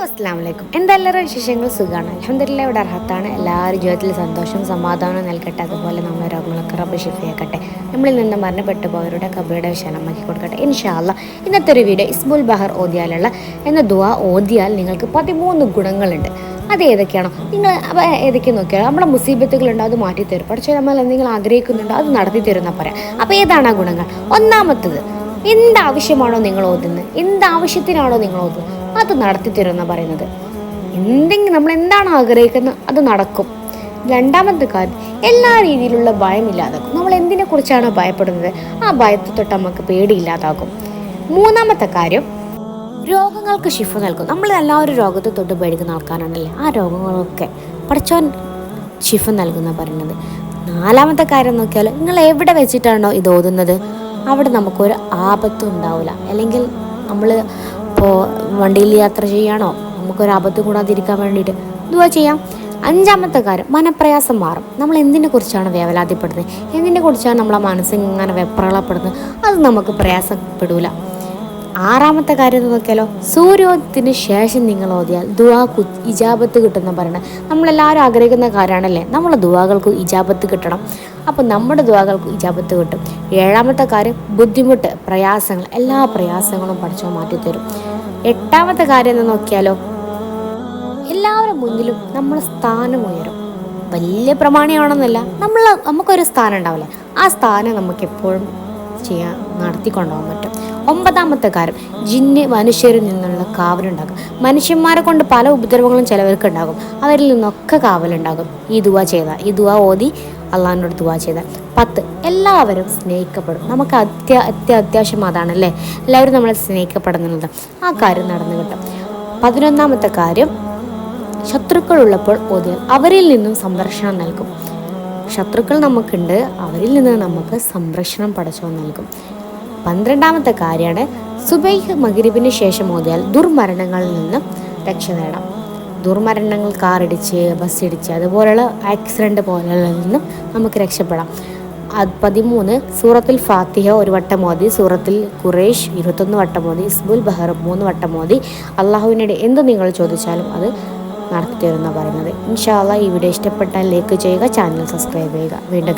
അസ്സലാമു അലൈക്കും. എന്തെല്ലാവരും വിശേഷങ്ങൾ? സുഖമാണ്, അൽഹംദുലില്ലാഹ്. ഇവിടെ അർഹത്താണ്. എല്ലാവരും ജീവിതത്തിൽ സന്തോഷം സമാധാനം നൽകട്ടെ. അതുപോലെ നമ്മളെ രോഗങ്ങളൊക്കെ റബ്ബ് ശിഫയാക്കട്ടെ. നമ്മളിൽ നിന്ന് മരണപ്പെട്ടു പോയവരുടെ ഖബറുടെ വിശാലമാക്കി കൊടുക്കട്ടെ ഇൻഷാ അല്ലാഹ്. ഇന്നത്തെ ഒരു വീഡിയോ ഇസ്മുൽ ബഹർ ഓതിയാലുള്ള എന്ന ദുആ ഓതിയാൽ നിങ്ങൾക്ക് 13 ഗുണങ്ങളുണ്ട്. അത് ഏതൊക്കെയാണോ നിങ്ങൾ ഏതൊക്കെ നോക്കിയാൽ നമ്മളെ മുസീബത്തുകളുണ്ടോ അത് മാറ്റിത്തരും. പക്ഷേ നമ്മൾ എന്തെങ്കിലും ആഗ്രഹിക്കുന്നുണ്ടോ അത് നടത്തി തരുന്ന പറയാം. അപ്പോൾ ഏതാണ് ആ ഗുണങ്ങൾ? ഒന്നാമത്തത്, എന്താവശ്യമാണോ നിങ്ങൾ ഓതുന്നത്, എന്താവശ്യത്തിനാണോ നിങ്ങൾ ഓതുന്നത് അത് നടത്തി തരുമെന്ന് പറയുന്നത്. നമ്മൾ എന്താണ് ആഗ്രഹിക്കുന്നത് അത് നടക്കും. രണ്ടാമത്തെ കാര്യം, എല്ലാ രീതിയിലുള്ള ഭയമില്ലാതാക്കും. നമ്മൾ എന്തിനെക്കുറിച്ചാണോ ഭയപ്പെടുന്നത് ആ ഭയത്തെ തൊട്ട് നമുക്ക് പേടിയില്ലാതാക്കും. മൂന്നാമത്തെ കാര്യം, രോഗങ്ങൾക്ക് ശിഫ നൽകും. നമ്മൾ എല്ലാവരും രോഗത്തെ തൊട്ട് പേടിക്കുന്ന ആൾക്കാരാണല്ലേ. ആ രോഗങ്ങളൊക്കെ പഠിച്ചോൻ ശിഫ നൽകുന്ന പറയുന്നത്. നാലാമത്തെ കാര്യം നോക്കിയാൽ, നിങ്ങൾ എവിടെ വെച്ചിട്ടാണോ ഇത് ഓതുന്നത് അവിടെ നമുക്കൊരു ആപത്തും ഉണ്ടാവില്ല. അല്ലെങ്കിൽ നമ്മൾ ഇപ്പോൾ വണ്ടിയിൽ യാത്ര ചെയ്യാണോ നമുക്കൊരു ആപത്ത് കൂടാതിരിക്കാൻ വേണ്ടിയിട്ട് ദുആ ചെയ്യാം. അഞ്ചാമത്തെ കാര്യം, മനപ്രയാസം മാറും. നമ്മൾ എന്തിനെ കുറിച്ചാണ് വേവലാതിപ്പെടുന്നത്, എന്തിനെ കുറിച്ചാണ് നമ്മളെ മനസ്സിങ്ങനെ വെപ്രളപ്പെടുന്നത് അത് നമുക്ക് പ്രയാസപ്പെടൂല. ആറാമത്തെ കാര്യം നോക്കിയാലോ, സൂര്യോദയത്തിന് ശേഷം നിങ്ങൾ ഓതിയാൽ ദുആക്ക് ഇജാബത്ത് കിട്ടുമെന്ന് പറയണത്. നമ്മളെല്ലാവരും ആഗ്രഹിക്കുന്ന കാര്യമാണല്ലേ, നമ്മളെ ദുആകൾക്ക് ഇജാബത്ത് കിട്ടണം. അപ്പം നമ്മുടെ ദുആകൾക്ക് ഇജാബത്ത് കിട്ടും. ഏഴാമത്തെ കാര്യം, ബുദ്ധിമുട്ട് പ്രയാസങ്ങൾ എല്ലാ പ്രയാസങ്ങളും പഠിച്ചോ മാറ്റിത്തരും. എട്ടാമത്തെ കാര്യം എന്ന് നോക്കിയാലോ, എല്ലാവരും മുന്നിലും നമ്മളെ സ്ഥാനം ഉയരും. വലിയ പ്രമാണിയാണെന്നല്ല, നമുക്കൊരു സ്ഥാനം ഉണ്ടാവില്ലേ, ആ സ്ഥാനം നമുക്ക് എപ്പോഴും നടത്തിക്കൊണ്ടുപോകാൻ പറ്റും. ഒമ്പതാമത്തെ കാര്യം, ജിന്ന് മനുഷ്യരിൽ നിന്നുള്ള കാവലുണ്ടാകും. മനുഷ്യന്മാരെ കൊണ്ട് പല ഉപദ്രവങ്ങളും ചിലവർക്ക് ഉണ്ടാകും, അവരിൽ നിന്നൊക്കെ കാവലുണ്ടാകും ഈ ദുആ ഓതി അള്ളാഹിനോട് ദുആ ചെയ്താൽ. 10, എല്ലാവരും സ്നേഹിക്കപ്പെടും. നമുക്ക് അത്യാവശ്യം അതാണല്ലേ, എല്ലാവരും നമ്മളെ സ്നേഹിക്കപ്പെടുന്നത്. ആ കാര്യം നടന്നു കിട്ടും. 11ാമത്തെ കാര്യം, ശത്രുക്കളുള്ളപ്പോൾ ഓതിയാൽ അവരിൽ നിന്നും സംരക്ഷണം നൽകും. ശത്രുക്കൾ നമുക്കുണ്ട്, അവരിൽ നിന്ന് നമുക്ക് സംരക്ഷണം പടച്ചവൻ നൽകും. 12ാമത്തെ കാര്യമാണ്, സുബൈഹ് മഗ്രിബിന് ശേഷം ഓതിയാൽ ദുർമരണങ്ങളിൽ നിന്നും രക്ഷ നേടാം. ദുർമരണങ്ങൾ, കാറിടിച്ച് ബസ്സിടിച്ച് അതുപോലെയുള്ള ആക്സിഡൻറ്റ് പോലെയുള്ള നിന്നും നമുക്ക് രക്ഷപ്പെടാം. 13, സൂറത്തുൽ ഫാത്തിഹ ഒരു വട്ടം ഓതി, സൂറത്തുൽ ഖുറൈശ് 21 വട്ടം ഓതി, ഇസ്മുൽ ബഹർ 3 വട്ടം ഓതി അള്ളാഹുവിനോട് എന്ത് നിങ്ങൾ ചോദിച്ചാലും അത് നടത്തി തരുമെന്നാണ് പറയുന്നത്. ഇൻഷാ അല്ലാഹ്. ഈ വീഡിയോ ഇഷ്ടപ്പെട്ടാൽ ലൈക്ക് ചെയ്യുക, ചാനൽ സബ്സ്ക്രൈബ് ചെയ്യുക. വീണ്ടും